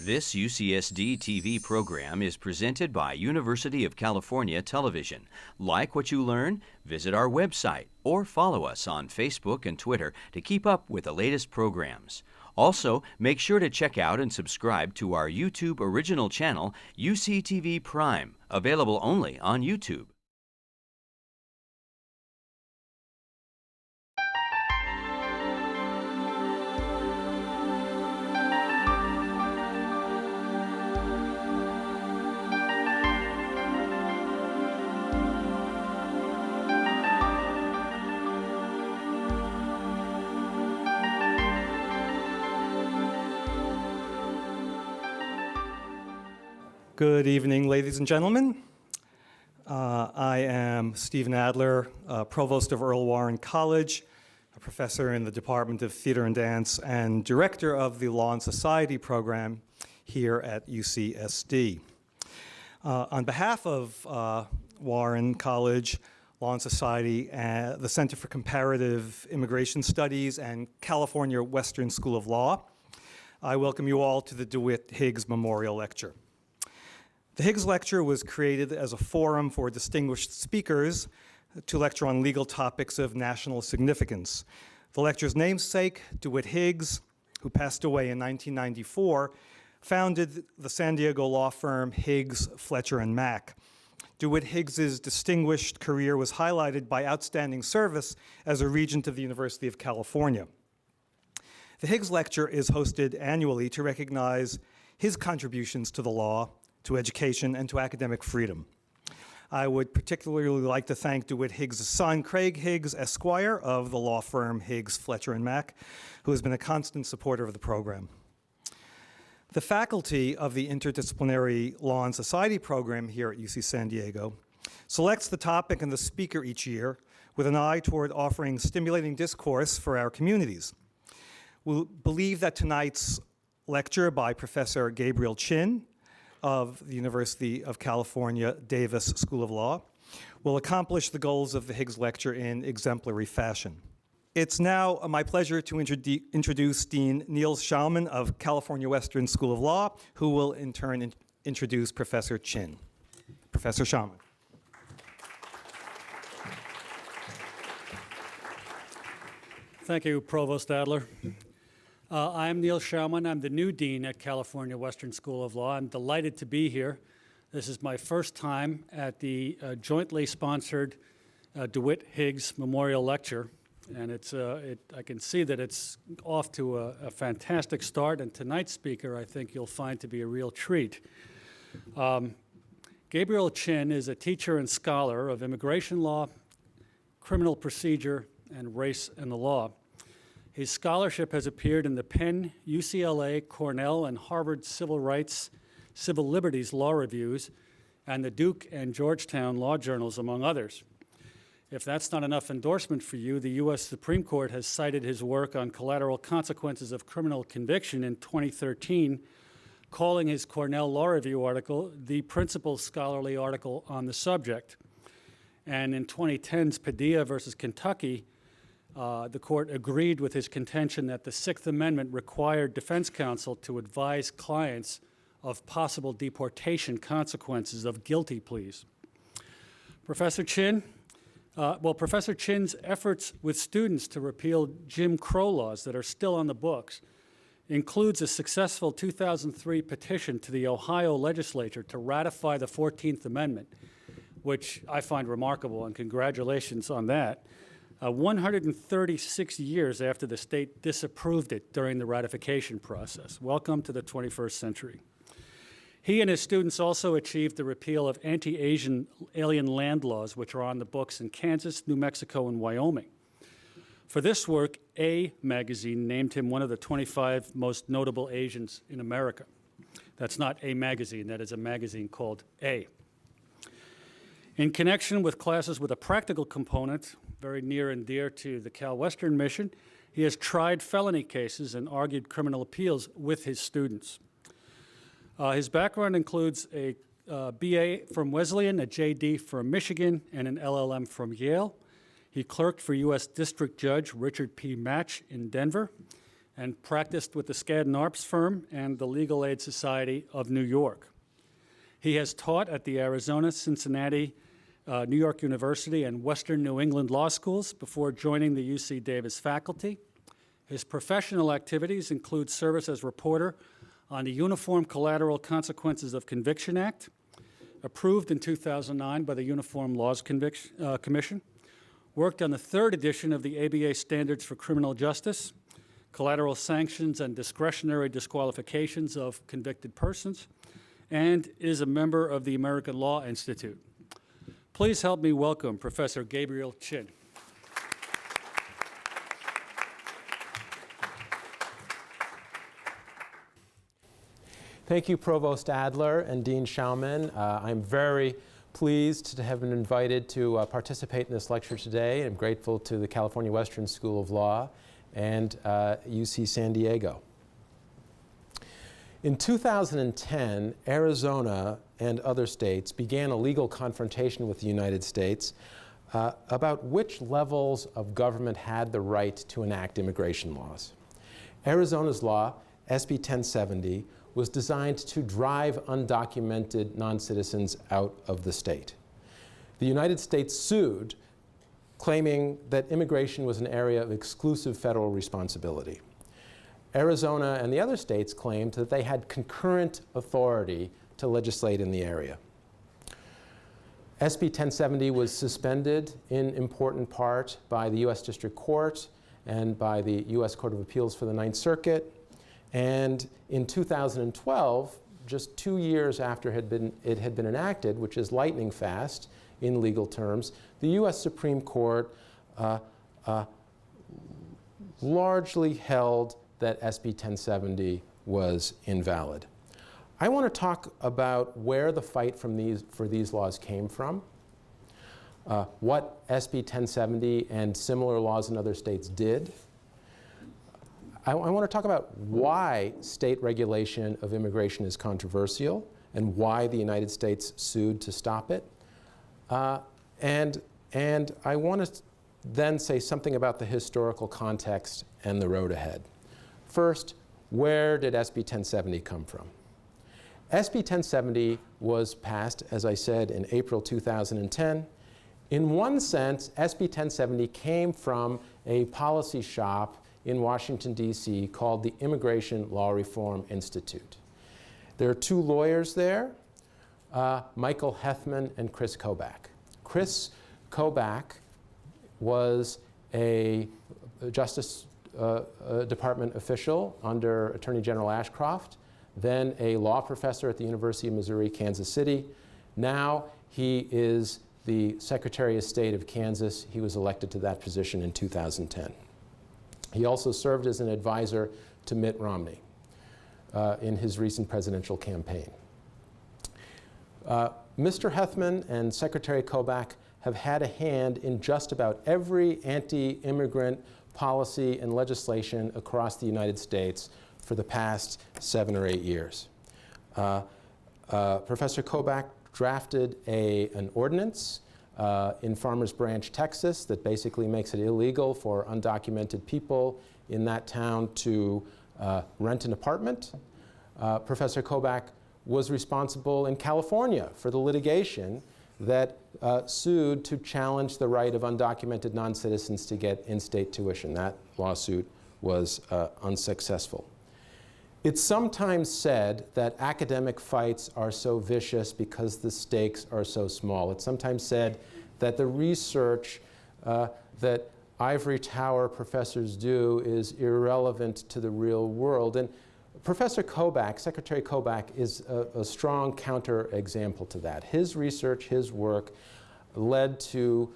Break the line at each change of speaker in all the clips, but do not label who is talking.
This UCSD TV program is presented by University of California Television. Like what you learn? Visit our website or follow us on Facebook and Twitter to keep up with the latest programs. Also, make sure to check out and subscribe to our YouTube original channel, UCTV Prime, available only on YouTube.
Good evening, ladies and gentlemen. I am Stephen Adler, Provost of Earl Warren College, a professor in the Department of Theater and Dance, and director of the Law and Society program here at UCSD. On behalf of Warren College, Law and Society, the Center for Comparative Immigration Studies, and California Western School of Law, I welcome you all to the Dewitt Higgs Memorial Lecture. The Higgs Lecture was created as a forum for distinguished speakers to lecture on legal topics of national significance. The lecture's namesake, Dewitt Higgs, who passed away in 1994, founded the San Diego law firm Higgs, Fletcher & Mack. Dewitt Higgs's distinguished career was highlighted by outstanding service as a regent of the University of California. The Higgs Lecture is hosted annually to recognize his contributions to the law, to education, and to academic freedom. I would particularly like to thank Dewitt Higgs' son, Craig Higgs, Esquire, of the law firm Higgs, Fletcher & Mack, who has been a constant supporter of the program. The faculty of the Interdisciplinary Law and Society program here at UC San Diego selects the topic and the speaker each year with an eye toward offering stimulating discourse for our communities. We believe that tonight's lecture by Professor Gabriel Chin of the University of California Davis School of Law will accomplish the goals of the Higgs Lecture in exemplary fashion. It's now my pleasure to introduce Dean Neil Schauman of California Western School of Law, who will in turn introduce Professor Chin. Professor Schauman.
Thank you, Provost Adler. I'm Neil Schauman. I'm the new dean at California Western School of Law. I'm delighted to be here. This is my first time at the jointly sponsored Dewitt Higgs Memorial Lecture, and I can see that it's off to a fantastic start, and tonight's speaker I think you'll find to be a real treat. Gabriel Chin is a teacher and scholar of immigration law, criminal procedure, and race and the law. His scholarship has appeared in the Penn, UCLA, Cornell, and Harvard Civil Rights, Civil Liberties Law Reviews, and the Duke and Georgetown Law Journals, among others. If that's not enough endorsement for you, the U.S. Supreme Court has cited his work on collateral consequences of criminal conviction in 2013, calling his Cornell Law Review article the principal scholarly article on the subject. And in 2010's Padilla versus Kentucky, the court agreed with his contention that the Sixth Amendment required defense counsel to advise clients of possible deportation consequences of guilty pleas. Professor Chin's efforts with students to repeal Jim Crow laws that are still on the books includes a successful 2003 petition to the Ohio legislature to ratify the 14th Amendment, which I find remarkable, and congratulations on that. 136 years after the state disapproved it during the ratification process. Welcome to the 21st century. He and his students also achieved the repeal of anti-Asian alien land laws, which are on the books in Kansas, New Mexico, and Wyoming. For this work, A magazine named him one of the 25 most notable Asians in America. That's not A magazine, that is a magazine called A. In connection with classes with a practical component, very near and dear to the Cal Western mission, he has tried felony cases and argued criminal appeals with his students. His background includes a BA from Wesleyan, a JD from Michigan, and an LLM from Yale. He clerked for U.S. District Judge Richard P. Match in Denver, and practiced with the Skadden Arps firm and the Legal Aid Society of New York. He has taught at the Arizona, Cincinnati, New York University, and Western New England law schools before joining the UC Davis faculty. His professional activities include service as reporter on the Uniform Collateral Consequences of Conviction Act, approved in 2009 by the Uniform Laws Commission, worked on the third edition of the ABA Standards for Criminal Justice, collateral sanctions and discretionary disqualifications of convicted persons, and is a member of the American Law Institute. Please help me welcome Professor Gabriel Chin.
Thank you, Provost Adler and Dean Schauman. I'm very pleased to have been invited to participate in this lecture today. I'm grateful to the California Western School of Law and UC San Diego. In 2010, Arizona and other states began a legal confrontation with the United States about which levels of government had the right to enact immigration laws. Arizona's law, SB 1070, was designed to drive undocumented non-citizens out of the state. The United States sued, claiming that immigration was an area of exclusive federal responsibility. Arizona and the other states claimed that they had concurrent authority to legislate in the area. SB 1070 was suspended in important part by the U.S. District Court and by the U.S. Court of Appeals for the Ninth Circuit. And in 2012, just 2 years after it had been enacted, which is lightning fast in legal terms, the U.S. Supreme Court largely held that SB 1070 was invalid. I want to talk about where the fight for these laws came from, what SB 1070 and similar laws in other states did. I want to talk about why state regulation of immigration is controversial and why the United States sued to stop it. And I want to then say something about the historical context and the road ahead. First, where did SB 1070 come from? SB 1070 was passed, as I said, in April 2010. In one sense, SB 1070 came from a policy shop in Washington, D.C. called the Immigration Law Reform Institute. There are two lawyers there, Michael Hethman and Chris Kobach. Chris Kobach was a Justice Department official under Attorney General Ashcroft, then a law professor at the University of Missouri, Kansas City. Now he is the Secretary of State of Kansas. He was elected to that position in 2010. He also served as an advisor to Mitt Romney in his recent presidential campaign. Mr. Hethman and Secretary Kobach have had a hand in just about every anti-immigrant policy and legislation across the United States for the past 7 or 8 years. Professor Kobach drafted an ordinance in Farmers Branch, Texas, that basically makes it illegal for undocumented people in that town to rent an apartment. Professor Kobach was responsible in California for the litigation that sued to challenge the right of undocumented non-citizens to get in-state tuition. That lawsuit was unsuccessful. It's sometimes said that academic fights are so vicious because the stakes are so small. It's sometimes said that the research that ivory tower professors do is irrelevant to the real world. And Professor Kobach, Secretary Kobach, is a strong counterexample to that. His research, his work, led to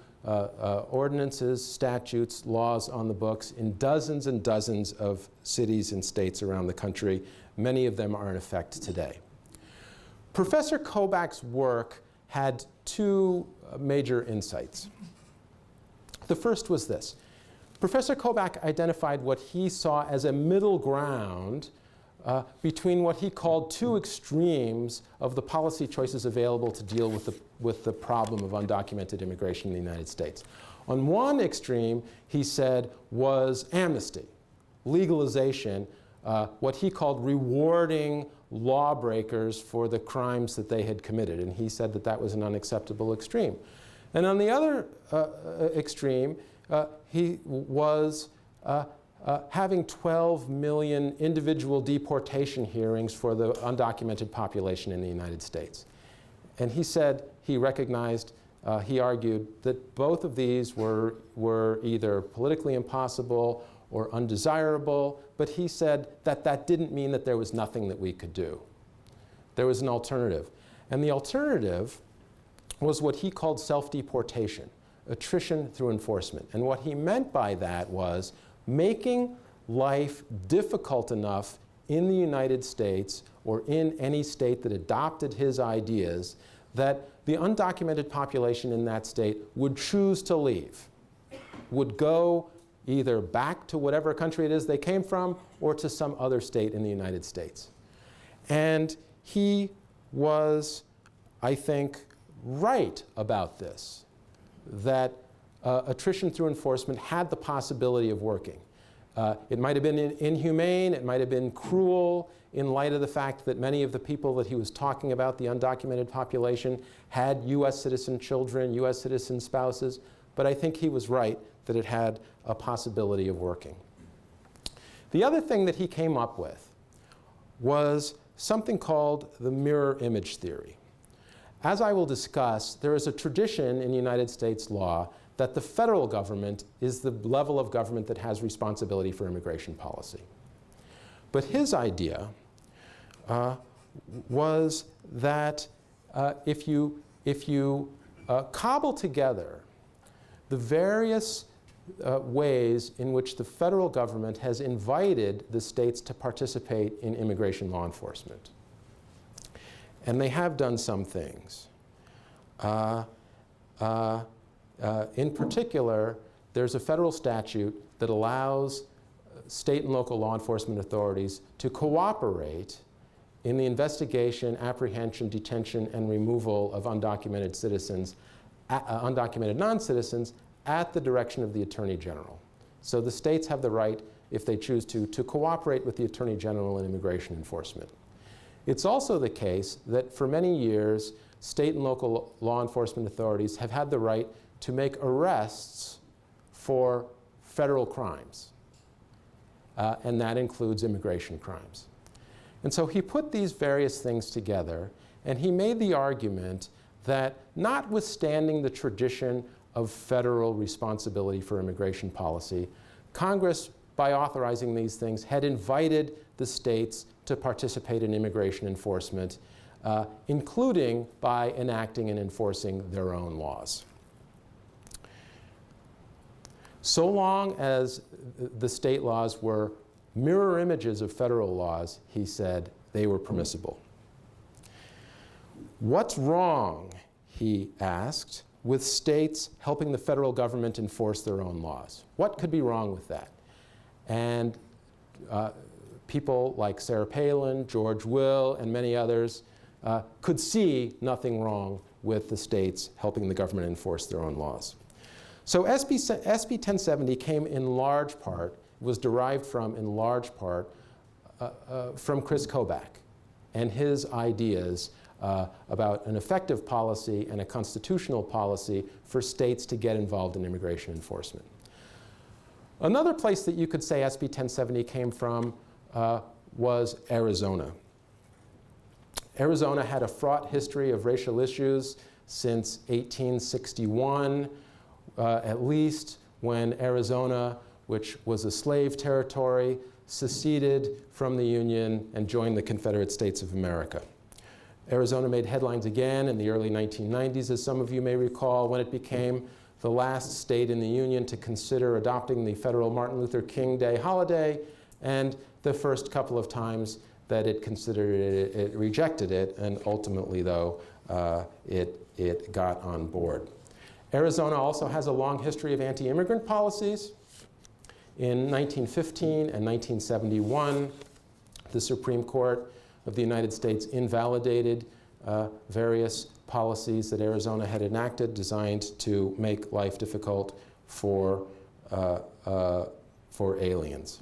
ordinances, statutes, laws on the books in dozens and dozens of cities and states around the country. Many of them are in effect today. Professor Kobach's work had two major insights. The first was this. Professor Kobach identified what he saw as a middle ground between what he called two extremes of the policy choices available to deal with the problem of undocumented immigration in the United States. On one extreme, he said, was amnesty. legalization, what he called rewarding lawbreakers for the crimes that they had committed. And he said that that was an unacceptable extreme. And on the other extreme, he was having 12 million individual deportation hearings for the undocumented population in the United States. And he said, he recognized, he argued that both of these were either politically impossible or undesirable, but he said that that didn't mean that there was nothing that we could do. There was an alternative. And the alternative was what he called self-deportation, attrition through enforcement. And what he meant by that was making life difficult enough in the United States or in any state that adopted his ideas that the undocumented population in that state would choose to leave, would go either back to whatever country it is they came from or to some other state in the United States. And he was, I think, right about this, that attrition through enforcement had the possibility of working. It might have been inhumane, it might have been cruel in light of the fact that many of the people that he was talking about, the undocumented population, had US citizen children, US citizen spouses, but I think he was right that it had a possibility of working. The other thing that he came up with was something called the mirror image theory. As I will discuss, there is a tradition in United States law that the federal government is the level of government that has responsibility for immigration policy. But his idea was that if you cobble together the various ways in which the federal government has invited the states to participate in immigration law enforcement, and they have done some things. In particular, there's a federal statute that allows state and local law enforcement authorities to cooperate in the investigation, apprehension, detention, and removal of undocumented citizens, undocumented non-citizens, at the direction of the Attorney General. So the states have the right, if they choose to cooperate with the Attorney General in immigration enforcement. It's also the case that for many years, state and local law enforcement authorities have had the right to make arrests for federal crimes, and that includes immigration crimes. And so he put these various things together, and he made the argument that notwithstanding the tradition of federal responsibility for immigration policy, Congress, by authorizing these things, had invited the states to participate in immigration enforcement, including by enacting and enforcing their own laws. So long as the state laws were mirror images of federal laws, he said, they were permissible. What's wrong, he asked, with states helping the federal government enforce their own laws? What could be wrong with that? And people like Sarah Palin, George Will, and many others could see nothing wrong with the states helping the government enforce their own laws. So SB 1070 came in large part, was derived from, in large part, from Chris Kobach and his ideas about an effective policy and a constitutional policy for states to get involved in immigration enforcement. Another place that you could say SB 1070 came from was Arizona. Arizona had a fraught history of racial issues since 1861, at least when Arizona, which was a slave territory, seceded from the Union and joined the Confederate States of America. Arizona made headlines again in the early 1990s, as some of you may recall, when it became the last state in the Union to consider adopting the federal Martin Luther King Day holiday, and the first couple of times that it considered it, it rejected it, and ultimately, though, it got on board. Arizona also has a long history of anti-immigrant policies. In 1915 and 1971, the Supreme Court of the United States invalidated various policies that Arizona had enacted designed to make life difficult for aliens.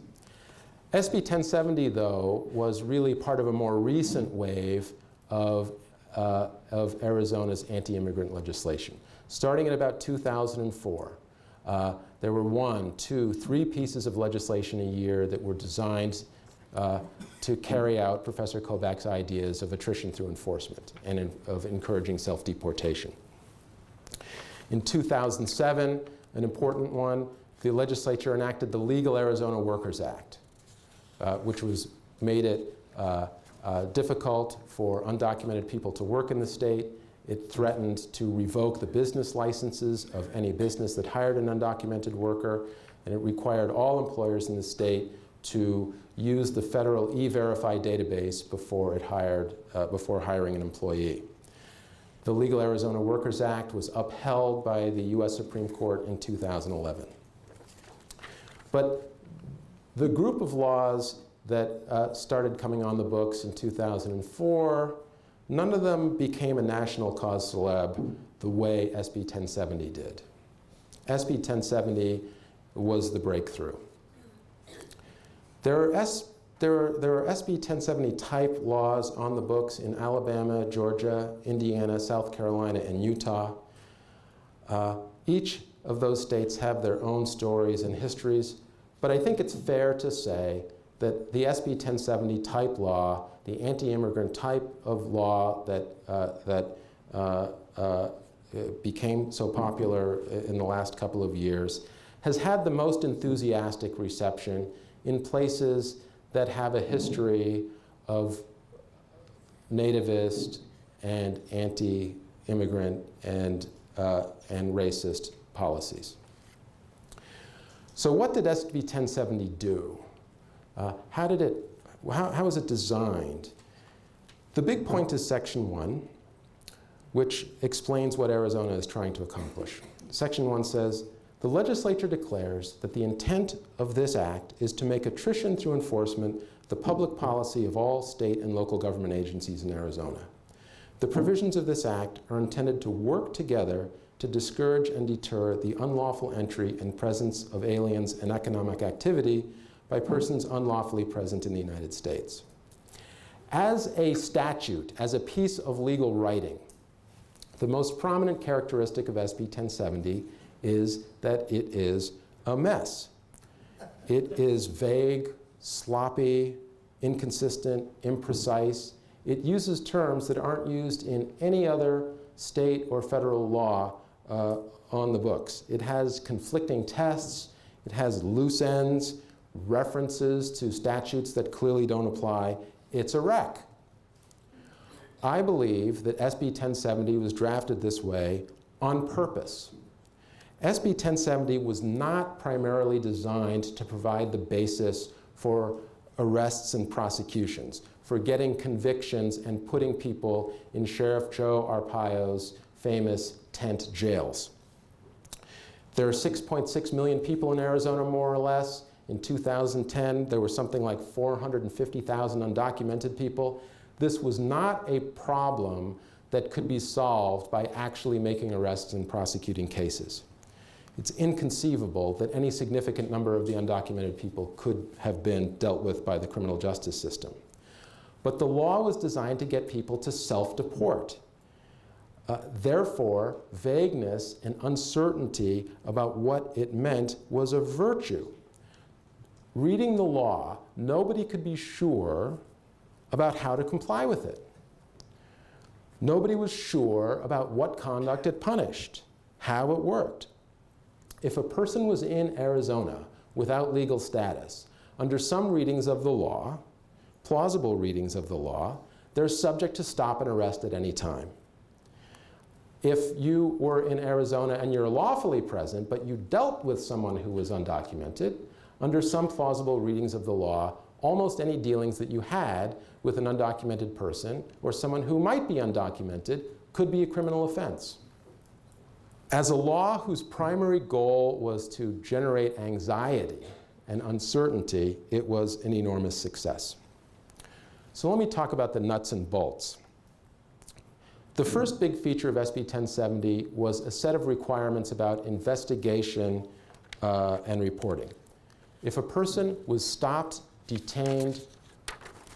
SB 1070, though, was really part of a more recent wave of Arizona's anti-immigrant legislation. Starting at about 2004, there were 1, 2, 3 pieces of legislation a year that were designed to carry out Professor Kovac's ideas of attrition through enforcement and of encouraging self-deportation. In 2007, an important one, the legislature enacted the Legal Arizona Workers Act, which made it difficult for undocumented people to work in the state. It threatened to revoke the business licenses of any business that hired an undocumented worker, and it required all employers in the state to use the federal E-Verify database before hiring an employee. The Legal Arizona Workers Act was upheld by the US Supreme Court in 2011. But the group of laws that started coming on the books in 2004, none of them became a national cause célèbre the way SB 1070 did. SB 1070 was the breakthrough. There are SB 1070 type laws on the books in Alabama, Georgia, Indiana, South Carolina, and Utah. Each of those states have their own stories and histories, but I think it's fair to say that the SB 1070 type law, the anti-immigrant type of law that became so popular in the last couple of years, has had the most enthusiastic reception in places that have a history of nativist and anti-immigrant and racist policies. So what did SB 1070 do? How was it designed? The big point is Section 1, which explains what Arizona is trying to accomplish. Section 1 says, the legislature declares that the intent of this act is to make attrition through enforcement the public policy of all state and local government agencies in Arizona. The provisions of this act are intended to work together to discourage and deter the unlawful entry and presence of aliens and economic activity by persons unlawfully present in the United States. As a statute, as a piece of legal writing, the most prominent characteristic of SB 1070 is that it is a mess. It is vague, sloppy, inconsistent, imprecise. It uses terms that aren't used in any other state or federal law on the books. It has conflicting tests. It has loose ends, references to statutes that clearly don't apply. It's a wreck. I believe that SB 1070 was drafted this way on purpose. SB 1070 was not primarily designed to provide the basis for arrests and prosecutions, for getting convictions and putting people in Sheriff Joe Arpaio's famous tent jails. There are 6.6 million people in Arizona, more or less. In 2010, there were something like 450,000 undocumented people. This was not a problem that could be solved by actually making arrests and prosecuting cases. It's inconceivable that any significant number of the undocumented people could have been dealt with by the criminal justice system. But the law was designed to get people to self-deport. Therefore, vagueness and uncertainty about what it meant was a virtue. Reading the law, nobody could be sure about how to comply with it. Nobody was sure about what conduct it punished, how it worked. If a person was in Arizona without legal status, under some readings of the law, plausible readings of the law, they're subject to stop and arrest at any time. If you were in Arizona and you're lawfully present, but you dealt with someone who was undocumented, under some plausible readings of the law, almost any dealings that you had with an undocumented person or someone who might be undocumented could be a criminal offense. As a law whose primary goal was to generate anxiety and uncertainty, it was an enormous success. So let me talk about the nuts and bolts. The first big feature of SB 1070 was a set of requirements about investigation and reporting. If a person was stopped detained,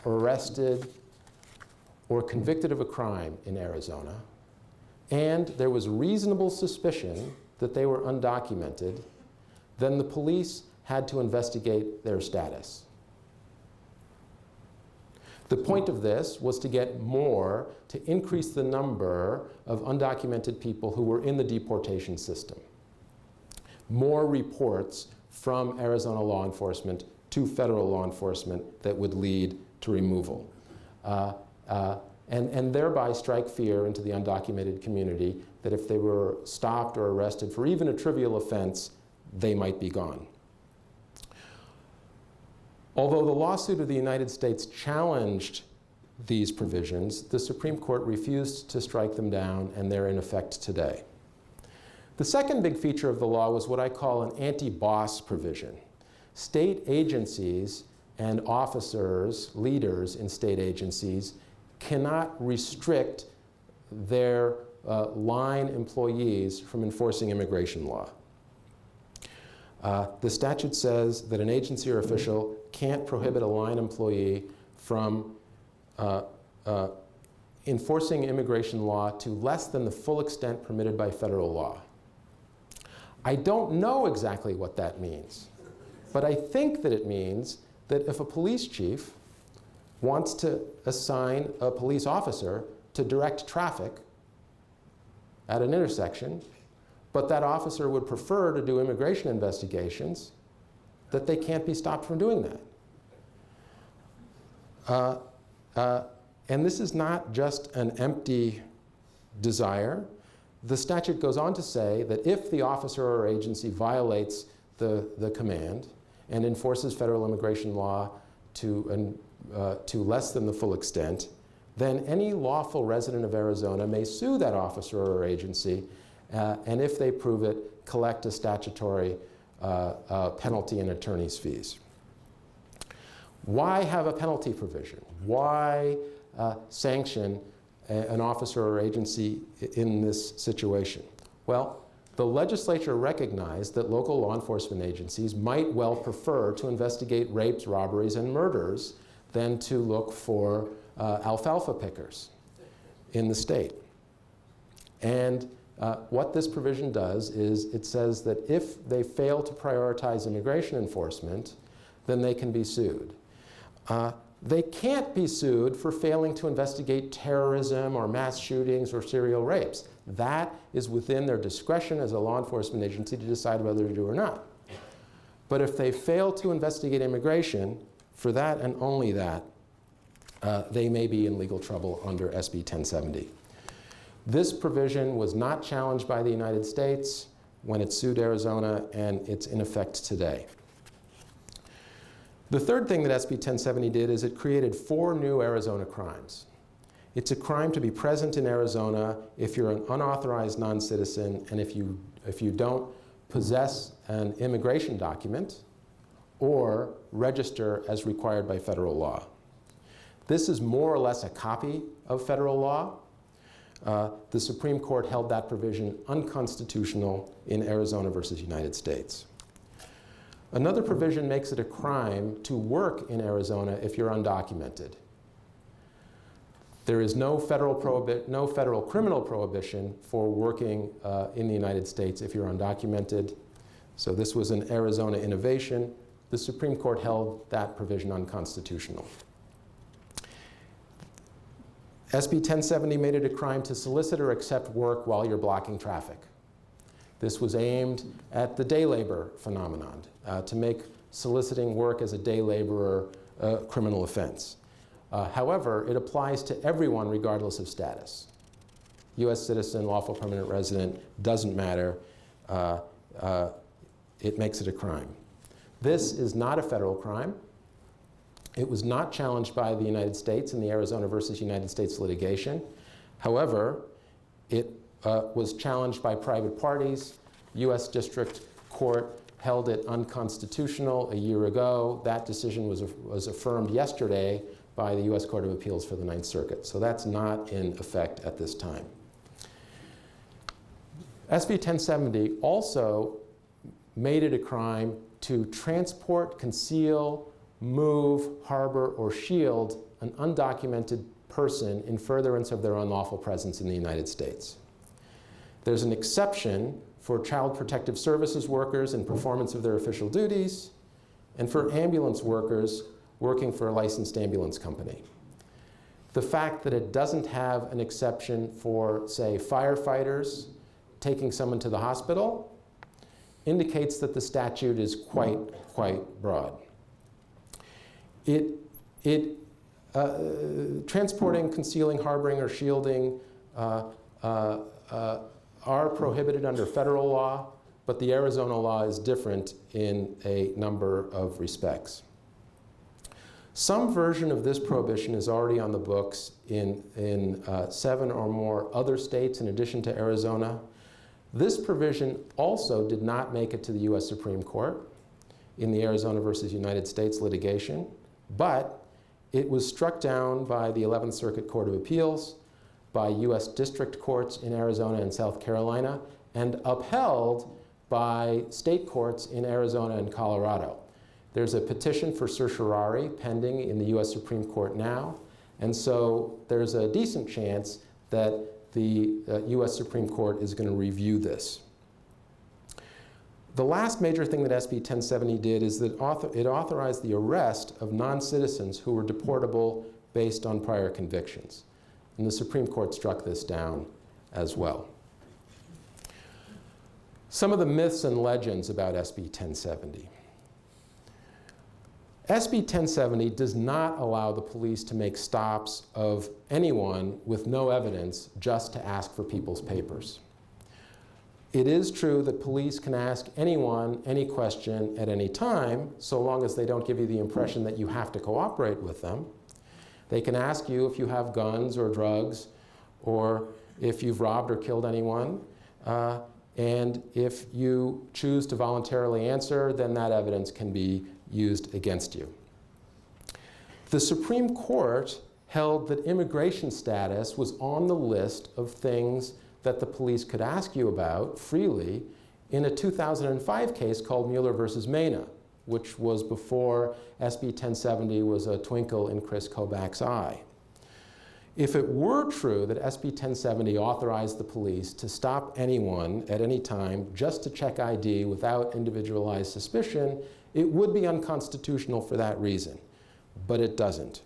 arrested, or convicted of a crime in Arizona, and there was reasonable suspicion that they were undocumented, then the police had to investigate their status. The point of this was to get more, to increase the number of undocumented people who were in the deportation system. More reports from Arizona law enforcement to federal law enforcement that would lead to removal. And thereby strike fear into the undocumented community that if they were stopped or arrested for even a trivial offense, they might be gone. Although the lawsuit of the United States challenged these provisions, the Supreme Court refused to strike them down, and they're in effect today. The second big feature of the law was what I call an anti-boss provision. State agencies and officers, leaders in state agencies, cannot restrict their line employees from enforcing immigration law. The statute says that an agency or official can't prohibit a line employee from enforcing immigration law to less than the full extent permitted by federal law. I don't know exactly what that means, but I think that it means that if a police chief wants to assign a police officer to direct traffic at an intersection, but that officer would prefer to do immigration investigations, that they can't be stopped from doing that. And this is not just an empty desire. The statute goes on to say that if the officer or agency violates the command and enforces federal immigration law to less than the full extent, then any lawful resident of Arizona may sue that officer or agency, and if they prove it, collect a statutory penalty and attorney's fees. Why have a penalty provision? Why sanction an officer or agency in this situation? Well, the legislature recognized that local law enforcement agencies might well prefer to investigate rapes, robberies, and murders than to look for alfalfa pickers in the state. And what this provision does is it says that if they fail to prioritize immigration enforcement, then they can be sued. They can't be sued for failing to investigate terrorism or mass shootings or serial rapes. That is within their discretion as a law enforcement agency to decide whether to do or not. But if they fail to investigate immigration, for that and only that, they may be in legal trouble under SB 1070. This provision was not challenged by the United States when it sued Arizona, and it's in effect today. The third thing that SB 1070 did is it created 4 new Arizona crimes. It's a crime to be present in Arizona if you're an unauthorized non-citizen and if you don't possess an immigration document or register as required by federal law. This is more or less a copy of federal law. The Supreme Court held that provision unconstitutional in Arizona versus United States. Another provision makes it a crime to work in Arizona if you're undocumented. There is no federal criminal prohibition for working in the United States if you're undocumented. So this was an Arizona innovation. The Supreme Court held that provision unconstitutional. SB 1070 made it a crime to solicit or accept work while you're blocking traffic. This was aimed at the day labor phenomenon, to make soliciting work as a day laborer a criminal offense. However, it applies to everyone regardless of status. US citizen, lawful permanent resident, doesn't matter. It makes it a crime. This is not a federal crime. It was not challenged by the United States in the Arizona versus United States litigation. However, it was challenged by private parties. US District Court held it unconstitutional a year ago. That decision was affirmed yesterday by the US Court of Appeals for the Ninth Circuit. So that's not in effect at this time. SB 1070 also made it a crime to transport, conceal, move, harbor, or shield an undocumented person in furtherance of their unlawful presence in the United States. There's an exception for child protective services workers in performance of their official duties, and for ambulance workers working for a licensed ambulance company. The fact that it doesn't have an exception for, say, firefighters taking someone to the hospital indicates that the statute is quite broad. Transporting, concealing, harboring, or shielding are prohibited under federal law, but the Arizona law is different in a number of respects. Some version of this prohibition is already on the books in 7 or more other states in addition to Arizona. This provision also did not make it to the US Supreme Court in the Arizona versus United States litigation, but it was struck down by the 11th Circuit Court of Appeals, by US district courts in Arizona and South Carolina, and upheld by state courts in Arizona and Colorado. There's a petition for certiorari pending in the US Supreme Court now, and so there's a decent chance that the US Supreme Court is going to review this. The last major thing that SB 1070 did is that it authorized the arrest of non-citizens who were deportable based on prior convictions. And the Supreme Court struck this down as well. Some of the myths and legends about SB 1070. SB 1070 does not allow the police to make stops of anyone with no evidence just to ask for people's papers. It is true that police can ask anyone any question at any time, so long as they don't give you the impression that you have to cooperate with them. They can ask you if you have guns or drugs, or if you've robbed or killed anyone. And if you choose to voluntarily answer, then that evidence can be used against you. The Supreme Court held that immigration status was on the list of things that the police could ask you about freely in a 2005 case called Mueller versus Mena, which was before SB 1070 was a twinkle in Chris Kobach's eye. If it were true that SB 1070 authorized the police to stop anyone at any time just to check ID without individualized suspicion, it would be unconstitutional for that reason, but it doesn't.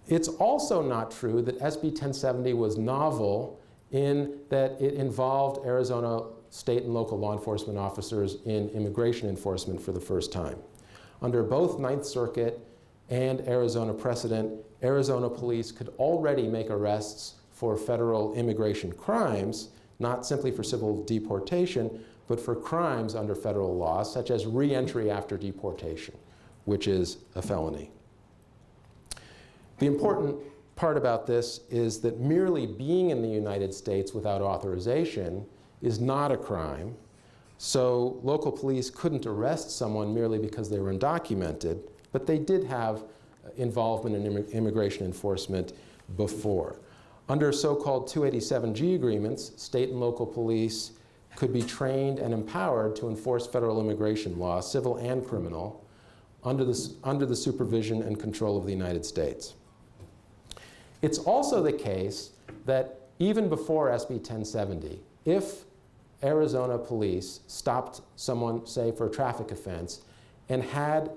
It's also not true that SB 1070 was novel in that it involved Arizona state and local law enforcement officers in immigration enforcement for the first time. Under both Ninth Circuit and Arizona precedent, Arizona police could already make arrests for federal immigration crimes, not simply for civil deportation, but for crimes under federal law, such as re-entry after deportation, which is a felony. The important part about this is that merely being in the United States without authorization is not a crime. So local police couldn't arrest someone merely because they were undocumented, but they did have involvement in immigration enforcement before. Under so-called 287G agreements, state and local police could be trained and empowered to enforce federal immigration law, civil and criminal, under the supervision and control of the United States. It's also the case that even before SB 1070, if Arizona police stopped someone, say, for a traffic offense, and had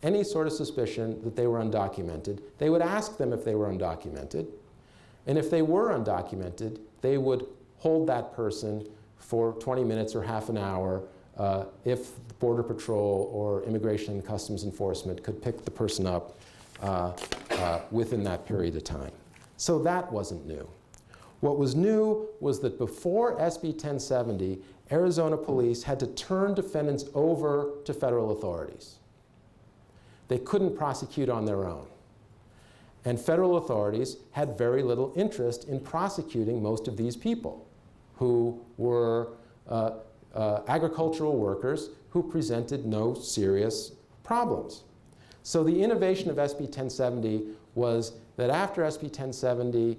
any sort of suspicion that they were undocumented, they would ask them if they were undocumented. And if they were undocumented, they would hold that person for 20 minutes or half an hour if Border Patrol or Immigration and Customs Enforcement could pick the person up within that period of time. So that wasn't new. What was new was that before SB 1070, Arizona police had to turn defendants over to federal authorities. They couldn't prosecute on their own. And federal authorities had very little interest in prosecuting most of these people who were agricultural workers who presented no serious problems. So the innovation of SB 1070 was that after SB 1070,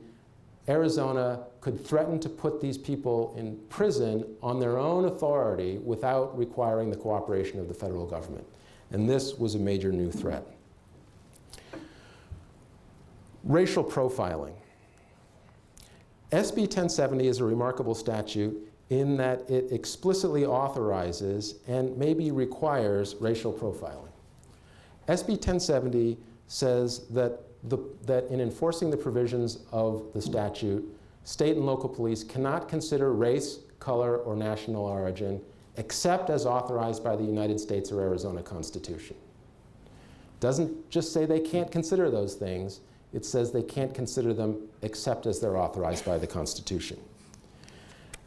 Arizona could threaten to put these people in prison on their own authority without requiring the cooperation of the federal government. And this was a major new threat. Racial profiling. SB 1070 is a remarkable statute in that it explicitly authorizes and maybe requires racial profiling. SB 1070 says that in enforcing the provisions of the statute, state and local police cannot consider race, color, or national origin except as authorized by the United States or Arizona Constitution. It doesn't just say they can't consider those things, it says they can't consider them except as they're authorized by the Constitution.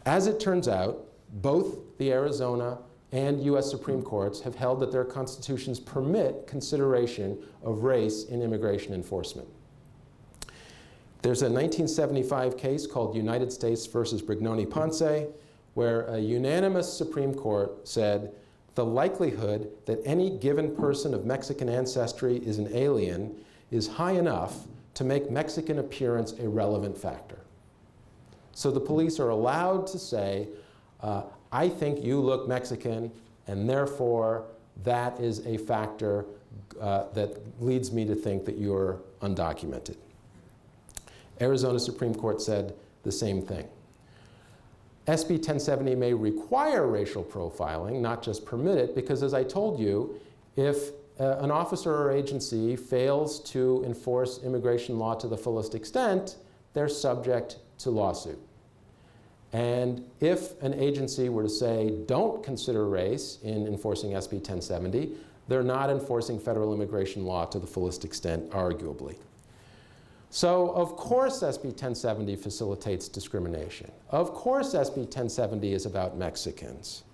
As it turns out, both the Arizona and US Supreme Courts have held that their constitutions permit consideration of race in immigration enforcement. There's a 1975 case called United States versus Brignoni-Ponce, where a unanimous Supreme Court said the likelihood that any given person of Mexican ancestry is an alien is high enough to make Mexican appearance a relevant factor. So the police are allowed to say, I think you look Mexican, and therefore that is a factor that leads me to think that you're undocumented. Arizona Supreme Court said the same thing. SB 1070 may require racial profiling, not just permit it, because as I told you, if an officer or agency fails to enforce immigration law to the fullest extent, they're subject to lawsuit. And if an agency were to say, don't consider race in enforcing SB 1070, they're not enforcing federal immigration law to the fullest extent, arguably. So of course SB 1070 facilitates discrimination. Of course SB 1070 is about Mexicans.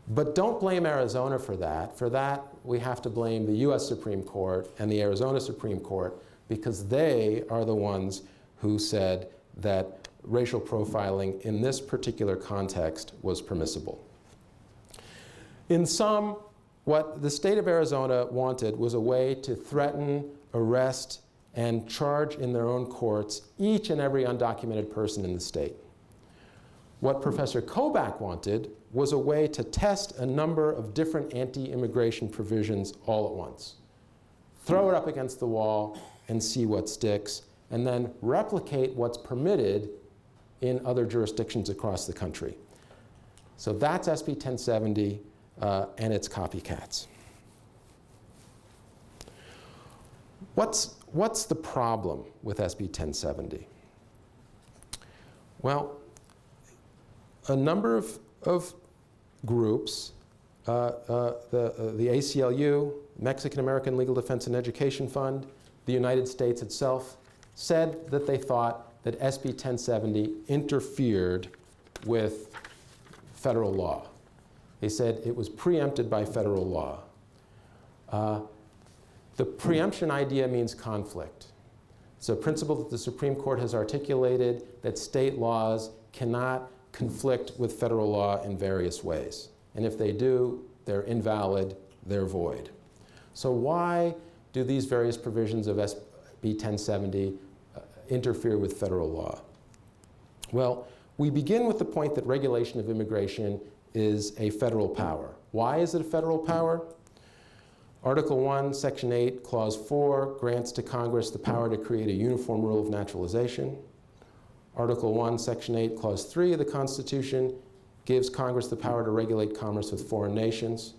But don't blame Arizona for that. For that, we have to blame the US Supreme Court and the Arizona Supreme Court, because they are the ones who said that racial profiling in this particular context was permissible. In sum, what the state of Arizona wanted was a way to threaten, arrest, and charge in their own courts each and every undocumented person in the state. What Professor Kobach wanted was a way to test a number of different anti-immigration provisions all at once. Throw it up against the wall and see what sticks, and then replicate what's permitted in other jurisdictions across the country. So that's SB 1070 and its copycats. What's the problem with SB 1070? Well, a number of groups, the ACLU, Mexican American Legal Defense and Education Fund, the United States itself, said that they thought that SB 1070 interfered with federal law. They said it was preempted by federal law. The preemption idea means conflict. It's a principle that the Supreme Court has articulated that state laws cannot conflict with federal law in various ways. And if they do, they're invalid, they're void. So why do these various provisions of SB 1070 interfere with federal law? Well, we begin with the point that regulation of immigration is a federal power. Why is it a federal power? Article 1, Section 8, Clause 4 grants to Congress the power to create a uniform rule of naturalization. Article 1, Section 8, Clause 3 of the Constitution gives Congress the power to regulate commerce with foreign nations.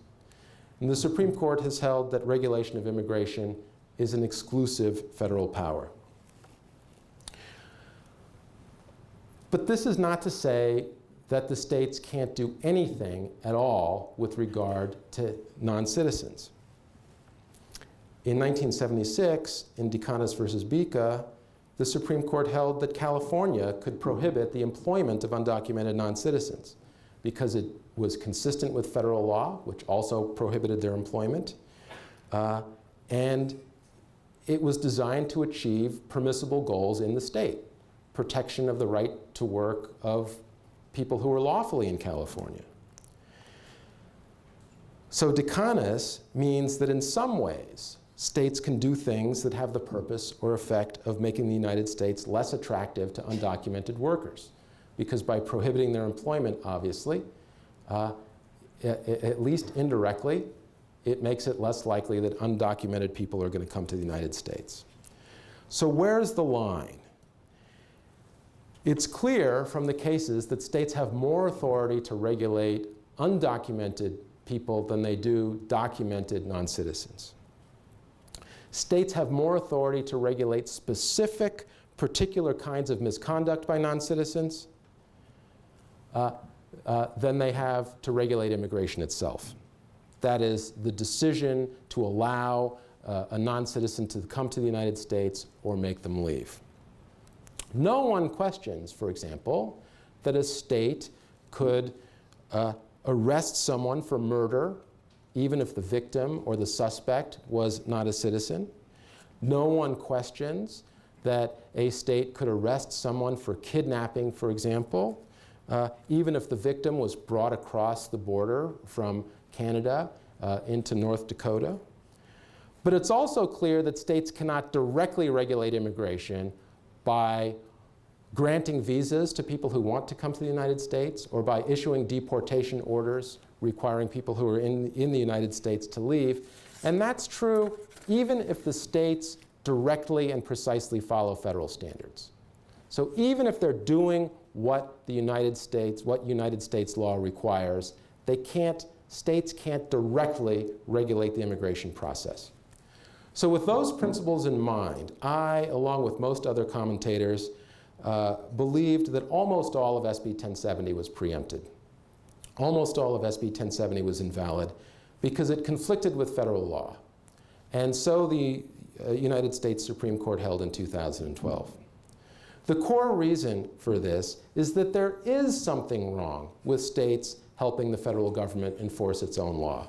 And the Supreme Court has held that regulation of immigration is an exclusive federal power. But this is not to say that the states can't do anything at all with regard to non-citizens. In 1976, in Decanas versus Bica, the Supreme Court held that California could prohibit the employment of undocumented non-citizens because it was consistent with federal law, which also prohibited their employment, and it was designed to achieve permissible goals in the state, protection of the right to work of people who were lawfully in California. So Decanas means that in some ways, states can do things that have the purpose or effect of making the United States less attractive to undocumented workers. Because by prohibiting their employment, obviously, at least indirectly, it makes it less likely that undocumented people are going to come to the United States. So where's the line? It's clear from the cases that states have more authority to regulate undocumented people than they do documented non-citizens. States have more authority to regulate specific, particular kinds of misconduct by non-citizens than they have to regulate immigration itself. That is, the decision to allow a non-citizen to come to the United States or make them leave. No one questions, for example, that a state could arrest someone for murder even if the victim or the suspect was not a citizen. No one questions that a state could arrest someone for kidnapping, for example, even if the victim was brought across the border from Canada into North Dakota. But it's also clear that states cannot directly regulate immigration by granting visas to people who want to come to the United States or by issuing deportation orders requiring people who are in the United States to leave. And that's true even if the states directly and precisely follow federal standards. So even if they're doing what United States law requires, states can't directly regulate the immigration process. So with those principles in mind, I, along with most other commentators, believed that almost all of SB 1070 was preempted. Almost all of SB 1070 was invalid because it conflicted with federal law. And so the United States Supreme Court held in 2012. The core reason for this is that there is something wrong with states helping the federal government enforce its own law.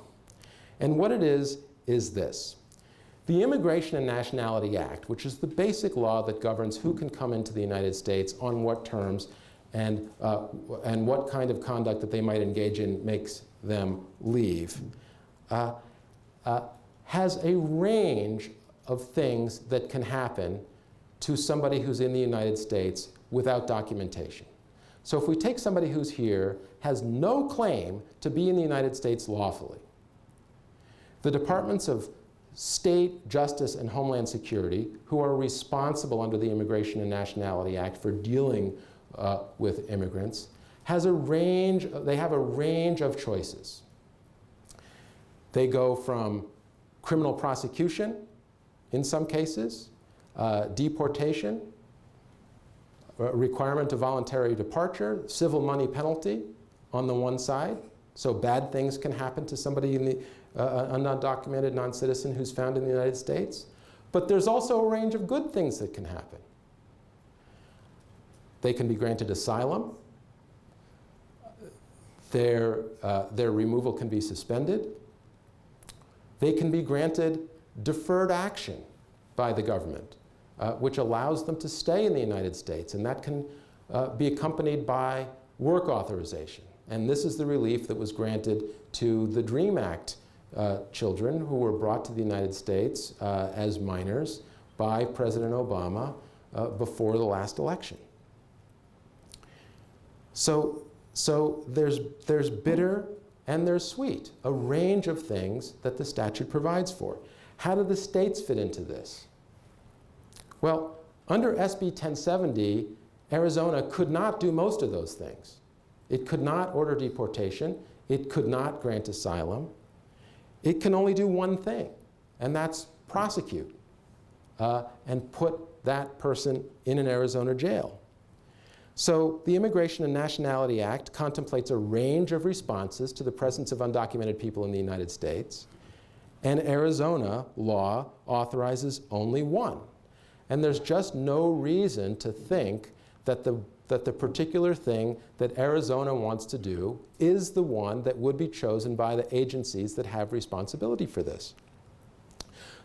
And what it is this. The Immigration and Nationality Act, which is the basic law that governs who can come into the United States, on what terms, and what kind of conduct that they might engage in makes them leave, has a range of things that can happen to somebody who's in the United States without documentation. So if we take somebody who's here, has no claim to be in the United States lawfully, the Departments of State, Justice, and Homeland Security, who are responsible under the Immigration and Nationality Act for dealing with immigrants, they have a range of choices. They go from criminal prosecution, in some cases, deportation, requirement of voluntary departure, civil money penalty on the one side. So bad things can happen to somebody an undocumented non-citizen who's found in the United States. But there's also a range of good things that can happen. They can be granted asylum. Their removal can be suspended. They can be granted deferred action by the government, which allows them to stay in the United States. And that can be accompanied by work authorization. And this is the relief that was granted to the DREAM Act children who were brought to the United States as minors by President Obama before the last election. So there's bitter and there's sweet, a range of things that the statute provides for. How do the states fit into this? Well, under SB 1070, Arizona could not do most of those things. It could not order deportation. It could not grant asylum. It can only do one thing, and that's prosecute and put that person in an Arizona jail. So the Immigration and Nationality Act contemplates a range of responses to the presence of undocumented people in the United States, and Arizona law authorizes only one. And there's just no reason to think that the particular thing that Arizona wants to do is the one that would be chosen by the agencies that have responsibility for this.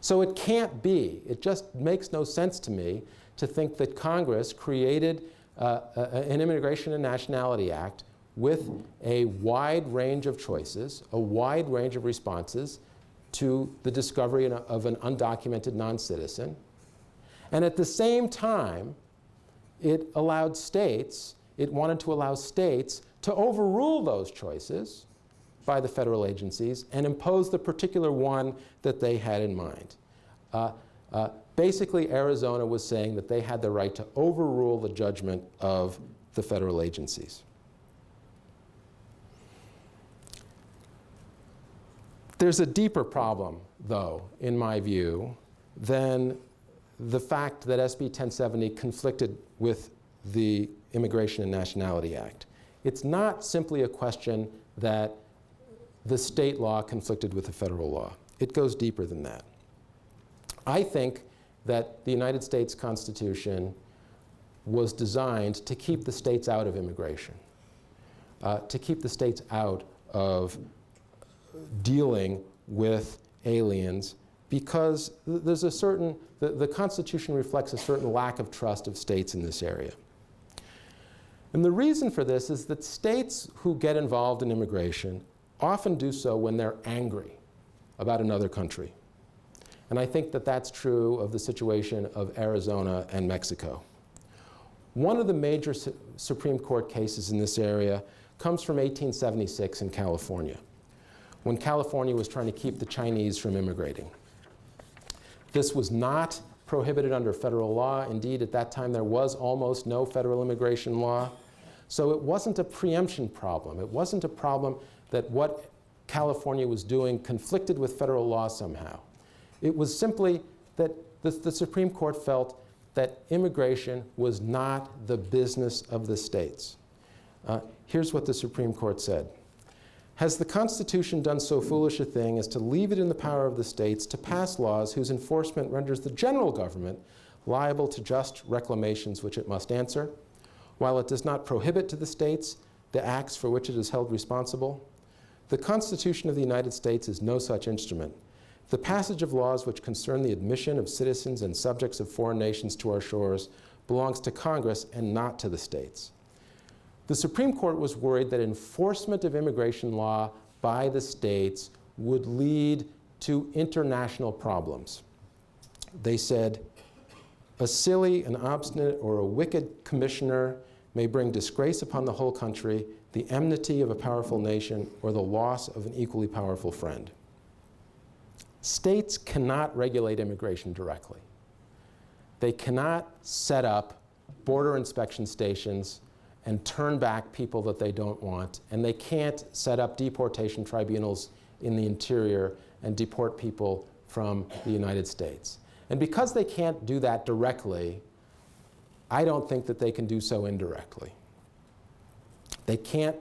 So it can't be, it just makes no sense to me to think that Congress created an Immigration and Nationality Act with a wide range of choices, a wide range of responses to the discovery of an undocumented non-citizen. And at the same time, it wanted to allow states to overrule those choices by the federal agencies and impose the particular one that they had in mind. Basically, Arizona was saying that they had the right to overrule the judgment of the federal agencies. There's a deeper problem, though, in my view, than the fact that SB 1070 conflicted with the Immigration and Nationality Act. It's not simply a question that the state law conflicted with the federal law. It goes deeper than that. I think that the United States Constitution was designed to keep the states out of immigration, to keep the states out of dealing with aliens, because there's a certain, the Constitution reflects a certain lack of trust of states in this area. And the reason for this is that states who get involved in immigration often do so when they're angry about another country. And I think that that's true of the situation of Arizona and Mexico. One of the major Supreme Court cases in this area comes from 1876 in California, when California was trying to keep the Chinese from immigrating. This was not prohibited under federal law. Indeed, at that time, there was almost no federal immigration law. So it wasn't a preemption problem. It wasn't a problem that what California was doing conflicted with federal law somehow. It was simply that the Supreme Court felt that immigration was not the business of the states. Here's what the Supreme Court said. Has the Constitution done so foolish a thing as to leave it in the power of the states to pass laws whose enforcement renders the general government liable to just reclamations which it must answer, while it does not prohibit to the states the acts for which it is held responsible? The Constitution of the United States is no such instrument. The passage of laws which concern the admission of citizens and subjects of foreign nations to our shores belongs to Congress and not to the states. The Supreme Court was worried that enforcement of immigration law by the states would lead to international problems. They said, a silly, an obstinate, or a wicked commissioner may bring disgrace upon the whole country, the enmity of a powerful nation, or the loss of an equally powerful friend. States cannot regulate immigration directly. They cannot set up border inspection stations and turn back people that they don't want, and they can't set up deportation tribunals in the interior and deport people from the United States. And because they can't do that directly, I don't think that they can do so indirectly. They can't,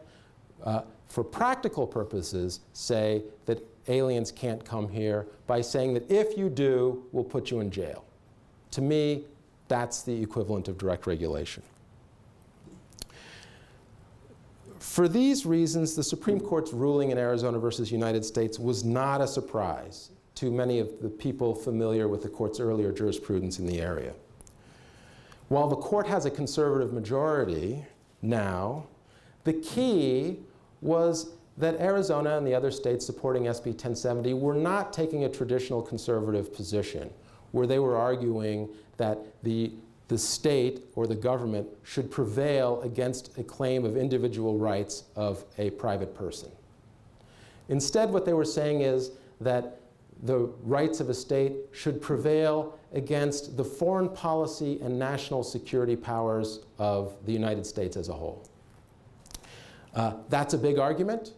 for practical purposes, say that aliens can't come here by saying that if you do, we'll put you in jail. To me, that's the equivalent of direct regulation. For these reasons, the Supreme Court's ruling in Arizona versus United States was not a surprise to many of the people familiar with the court's earlier jurisprudence in the area. While the court has a conservative majority now, the key was that Arizona and the other states supporting SB 1070 were not taking a traditional conservative position, where they were arguing that the state or the government should prevail against a claim of individual rights of a private person. Instead, what they were saying is that the rights of a state should prevail against the foreign policy and national security powers of the United States as a whole. That's a big argument.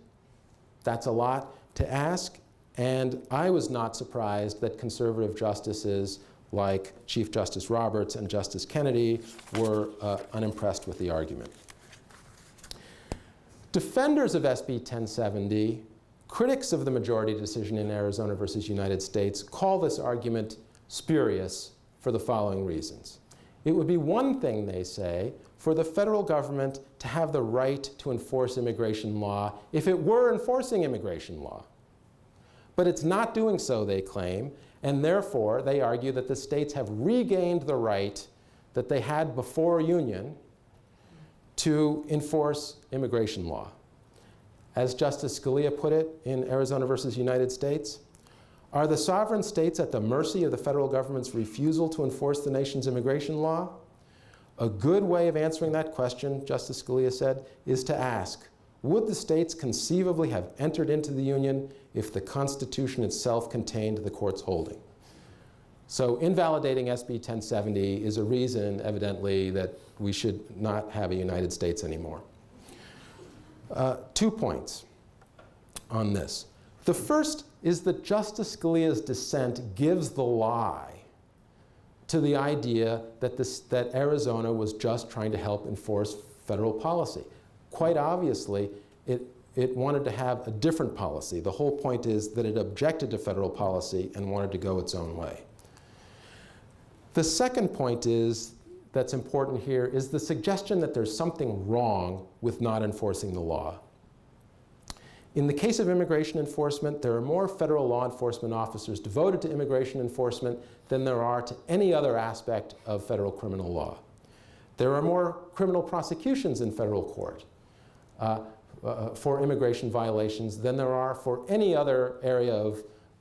That's a lot to ask. And I was not surprised that conservative justices like Chief Justice Roberts and Justice Kennedy were unimpressed with the argument. Defenders of SB 1070, critics of the majority decision in Arizona versus United States, call this argument spurious for the following reasons. It would be one thing, they say, for the federal government to have the right to enforce immigration law if it were enforcing immigration law. But it's not doing so, they claim, and therefore they argue that the states have regained the right that they had before union to enforce immigration law. As Justice Scalia put it in Arizona versus United States, are the sovereign states at the mercy of the federal government's refusal to enforce the nation's immigration law? A good way of answering that question, Justice Scalia said, is to ask, would the states conceivably have entered into the Union if the Constitution itself contained the court's holding? So invalidating SB 1070 is a reason, evidently, that we should not have a United States anymore. 2 points on this. The first is that Justice Scalia's dissent gives the lie to the idea that Arizona was just trying to help enforce federal policy. Quite obviously, it wanted to have a different policy. The whole point is that it objected to federal policy and wanted to go its own way. The second point that's important here is the suggestion that there's something wrong with not enforcing the law. In the case of immigration enforcement, there are more federal law enforcement officers devoted to immigration enforcement than there are to any other aspect of federal criminal law. There are more criminal prosecutions in federal court for immigration violations than there are for any other area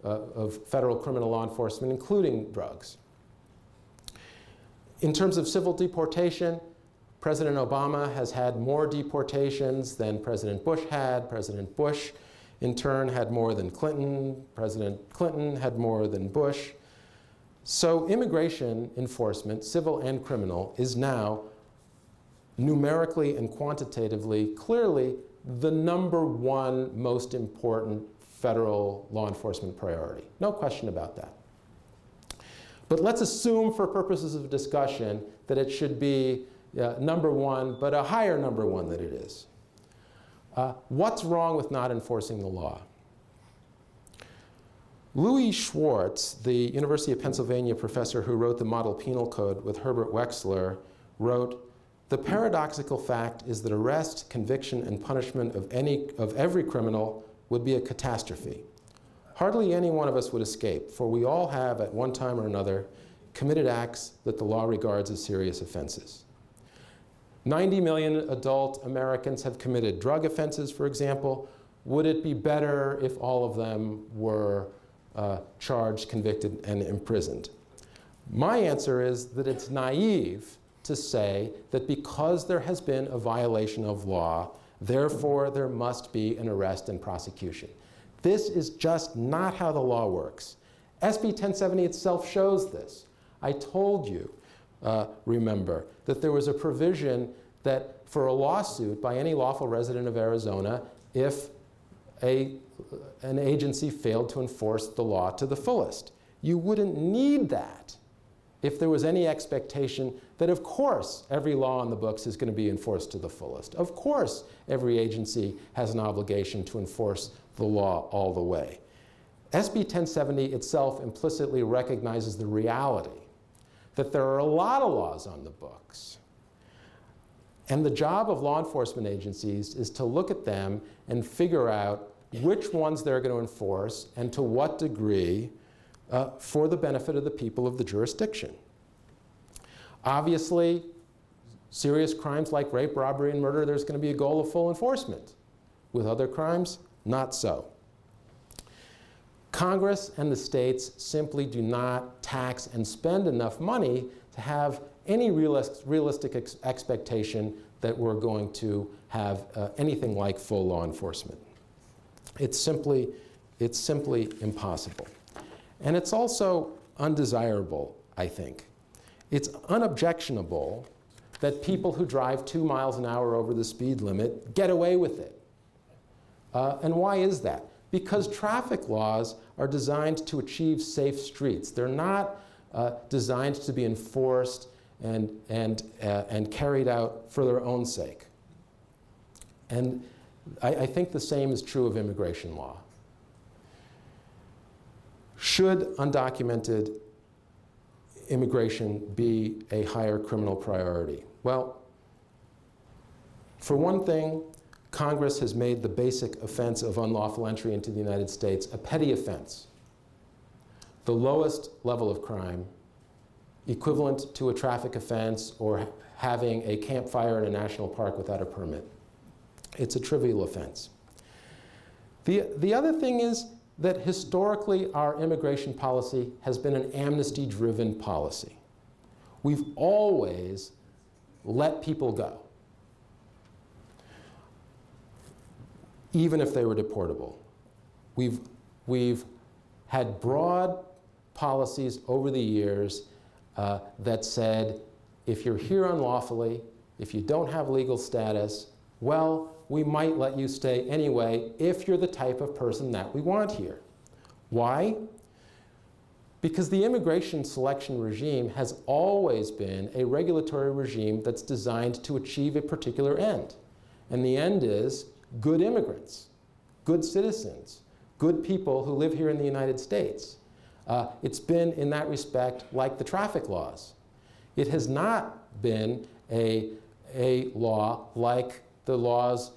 of federal criminal law enforcement, including drugs. In terms of civil deportation, President Obama has had more deportations than President Bush had. President Bush, in turn, had more than Clinton. President Clinton had more than Bush. So immigration enforcement, civil and criminal, is now numerically and quantitatively, clearly, the #1 most important federal law enforcement priority. No question about that. But let's assume, for purposes of discussion, that it should be #1, but a higher #1 than it is. What's wrong with not enforcing the law? Louis Schwartz, the University of Pennsylvania professor who wrote the Model Penal Code with Herbert Wexler, wrote, "The paradoxical fact is that arrest, conviction, and punishment of every criminal would be a catastrophe. Hardly any one of us would escape, for we all have, at one time or another, committed acts that the law regards as serious offenses. 90 million adult Americans have committed drug offenses, for example. Would it be better if all of them were charged, convicted, and imprisoned?" My answer is that it's naive to say that because there has been a violation of law, therefore there must be an arrest and prosecution. This is just not how the law works. SB 1070 itself shows this. I told you, remember, that there was a provision that for a lawsuit by any lawful resident of Arizona, if an agency failed to enforce the law to the fullest, you wouldn't need that if there was any expectation that, of course, every law on the books is going to be enforced to the fullest. Of course, every agency has an obligation to enforce the law all the way. SB 1070 itself implicitly recognizes the reality that there are a lot of laws on the books. And the job of law enforcement agencies is to look at them and figure out which ones they're going to enforce and to what degree for the benefit of the people of the jurisdiction. Obviously, serious crimes like rape, robbery, and murder, there's going to be a goal of full enforcement. With other crimes, not so. Congress and the states simply do not tax and spend enough money to have any realistic expectation that we're going to have anything like full law enforcement. It's simply impossible. And it's also undesirable, I think. It's unobjectionable that people who drive 2 miles an hour over the speed limit get away with it. And why is that? Because traffic laws are designed to achieve safe streets. They're not designed to be enforced and carried out for their own sake. And I think the same is true of immigration law. Should undocumented immigration be a higher criminal priority? Well, for one thing, Congress has made the basic offense of unlawful entry into the United States a petty offense, the lowest level of crime, equivalent to a traffic offense or having a campfire in a national park without a permit. It's a trivial offense. The other thing is that historically our immigration policy has been an amnesty-driven policy. We've always let people go. even if they were deportable. We've had broad policies over the years that said, if you're here unlawfully, if you don't have legal status, well, we might let you stay anyway if you're the type of person that we want here. Why? Because the immigration selection regime has always been a regulatory regime that's designed to achieve a particular end. And the end is good immigrants, good citizens, good people who live here in the United States. It's been, in that respect, like the traffic laws. It has not been a law like the laws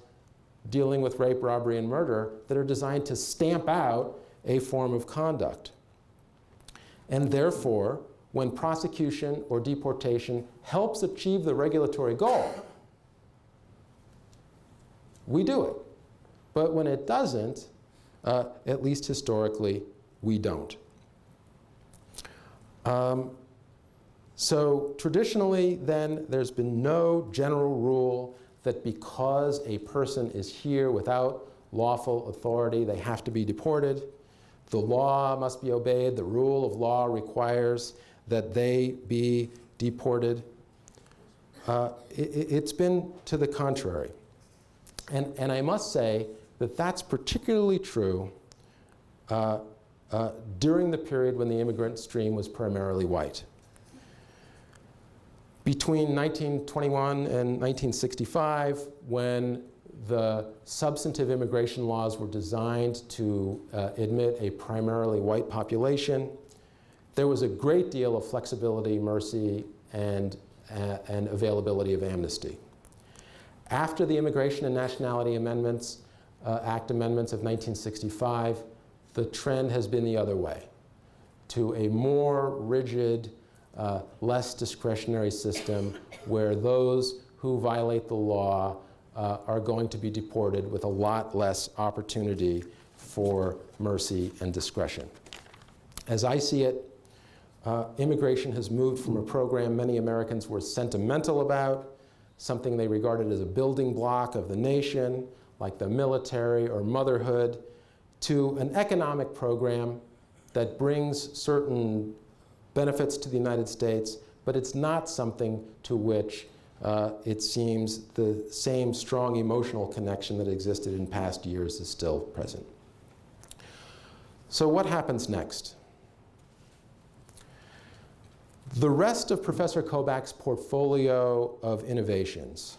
dealing with rape, robbery, and murder that are designed to stamp out a form of conduct. And therefore, when prosecution or deportation helps achieve the regulatory goal, we do it. But when it doesn't, at least historically, we don't. So traditionally, then, there's been no general rule that because a person is here without lawful authority, they have to be deported. The law must be obeyed. The rule of law requires that they be deported. It's been to the contrary. And I must say that that's particularly true during the period when the immigrant stream was primarily white. Between 1921 and 1965, when the substantive immigration laws were designed to admit a primarily white population, there was a great deal of flexibility, mercy, and availability of amnesty. After the Immigration and Nationality Act amendments of 1965, the trend has been the other way, to a more rigid, less discretionary system where those who violate the law are going to be deported with a lot less opportunity for mercy and discretion. As I see it, immigration has moved from a program many Americans were sentimental about, something they regarded as a building block of the nation, like the military or motherhood, to an economic program that brings certain benefits to the United States, but it's not something to which it seems the same strong emotional connection that existed in past years is still present. So what happens next? The rest of Professor Kobach's portfolio of innovations,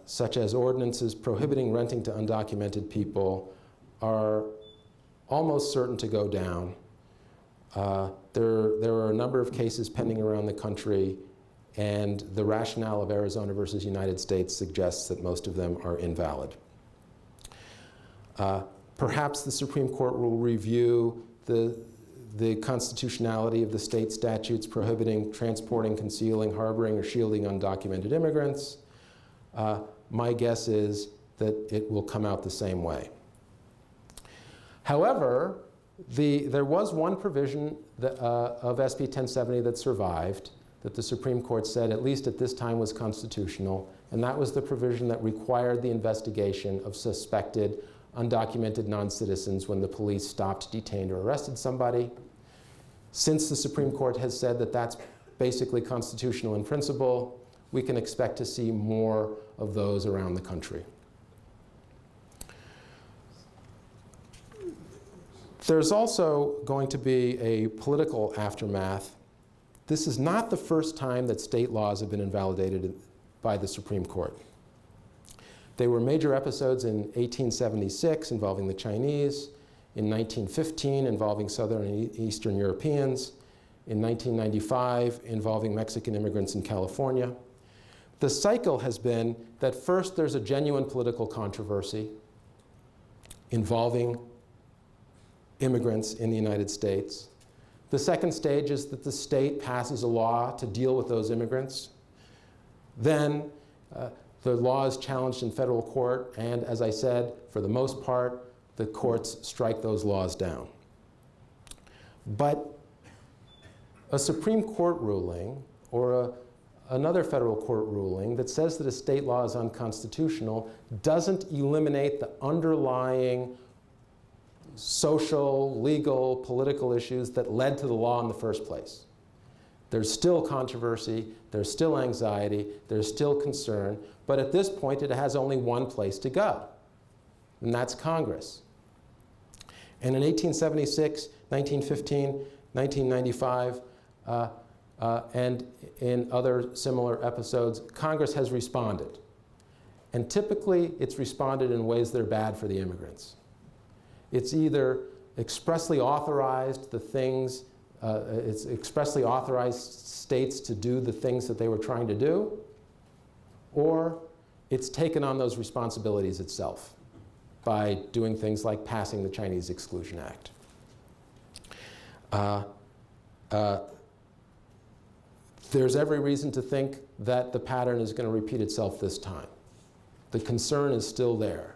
such as ordinances prohibiting renting to undocumented people, are almost certain to go down. There are a number of cases pending around the country, and the rationale of Arizona versus United States suggests that most of them are invalid. Perhaps the Supreme Court will review the constitutionality of the state statutes prohibiting transporting, concealing, harboring, or shielding undocumented immigrants. My guess is that it will come out the same way. However, there was one provision of SB 1070 that survived, that the Supreme Court said, at least at this time, was constitutional, and that was the provision that required the investigation of suspected undocumented non-citizens when the police stopped, detained, or arrested somebody. Since the Supreme Court has said that that's basically constitutional in principle, we can expect to see more of those around the country. There's also going to be a political aftermath. This is not the first time that state laws have been invalidated by the Supreme Court. They were major episodes in 1876 involving the Chinese, in 1915 involving Southern and Eastern Europeans, in 1995 involving Mexican immigrants in California. The cycle has been that first there's a genuine political controversy involving immigrants in the United States. The second stage is that the state passes a law to deal with those immigrants. Then the law is challenged in federal court, and as I said, for the most part, the courts strike those laws down. But a Supreme Court ruling or another federal court ruling that says that a state law is unconstitutional doesn't eliminate the underlying social, legal, political issues that led to the law in the first place. There's still controversy, there's still anxiety, there's still concern, but at this point it has only one place to go, and that's Congress. And in 1876, 1915, 1995, and in other similar episodes, Congress has responded. And typically, it's responded in ways that are bad for the immigrants. It's either expressly authorized the things, it's expressly authorized states to do the things that they were trying to do, or it's taken on those responsibilities itself by doing things like passing the Chinese Exclusion Act. There's every reason to think that the pattern is going to repeat itself this time. The concern is still there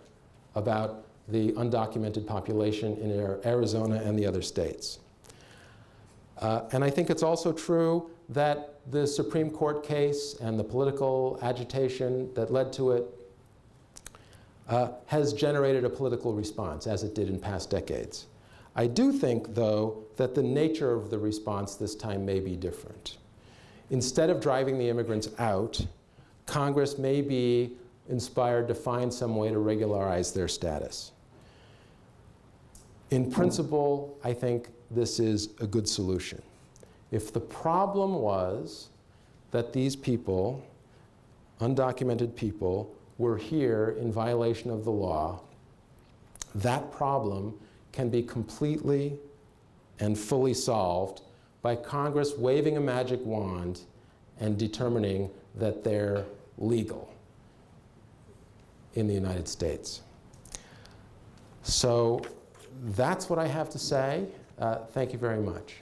about the undocumented population in Arizona and the other states. And I think it's also true that the Supreme Court case and the political agitation that led to it has generated a political response, as it did in past decades. I do think, though, that the nature of the response this time may be different. Instead of driving the immigrants out, Congress may be inspired to find some way to regularize their status. In principle, I think this is a good solution. If the problem was that these people, undocumented people, were here in violation of the law, that problem can be completely and fully solved by Congress waving a magic wand and determining that they're legal in the United States. So that's what I have to say. Thank you very much.